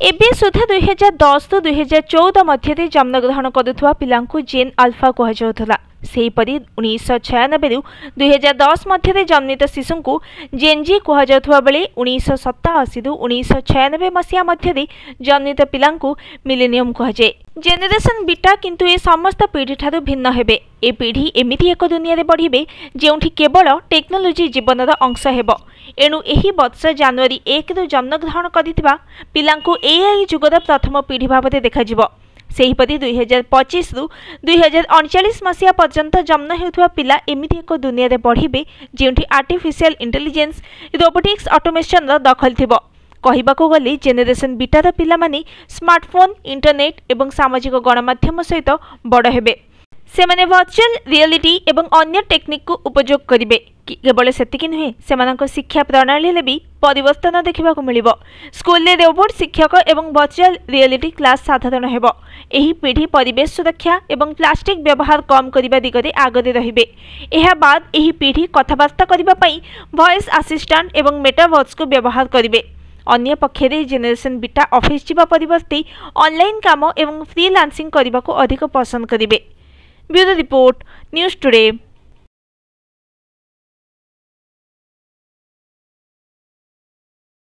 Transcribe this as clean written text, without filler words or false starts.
एबे सुधा 2010 रु 2014 मध्य जन्मग्रहण करुवा पिलांकु जेन अल्फा कहुला। सेहीपरि 1996 रु 2010 मध्य जन्मित शिशु को जेनजी कहुवा बेले 1987 रु 1996 मसीहा मध्य जन्मित पिलांकु मिलेनियम कहुए। जेनेरेशन बीटा किंतु ए समस्त पीढ़ी ठारू भिन्न हेबे। ए पीढ़ी एमिति एक दुनिया रे बढ़िबे जेउठी केवल टेक्नोलोजी जीवनर अंश हेबो। एणु एही वर्ष जनवरी 1 रु जन्मग्रहण करिथिबा पिलांकु एआई जुगर प्रथम पीढ़ी भाबरे देखाजिबो। सेहीपरि 2025 रु 2039 मसीहा पर्यंत जन्म हेउथुवा पिला एमिति एक दुनिया रे बढ़िबे जेउठी आर्टिफिशियल इंटेलिजेंस रोबोटिक्स ऑटोमेशन दखल थिबो। कहिबाको गले जेनेरेशन बीटार पिला माने स्मार्टफोन इंटरनेट एवं सामाजिक गणमाध्यम सहित बड़ हेबे। सेमाने वर्चुअल रियलिटी एवं अन्य टेक्निक को उपयोग करिवे। केवल सेतिक नुहे सेमानक शिक्षा प्रणाली भी परिवर्तन देखा मिलिबो। स्कूल रे रोबोट शिक्षक एवं वर्चुअल रियलिटी क्लास साधारण हेबो। एही पीढ़ी परिवेश सुरक्षा एवं प्लास्टिक व्यवहार कम करिबा दिगरे आगरे रहिबे। एहा बाद एही पीढ़ी कथबार्ता करिबा पई वॉइस असिस्टेंट एवं मेटावर्स को व्यवहार करिबे। अन्य पक्षरे जेनेरेशन बीटा ऑफिस जीवा परिवर्ते ऑनलाइन काम एवं फ्रीलांसिंग करने को अधिक पसंद करिवे। Bureau report news today.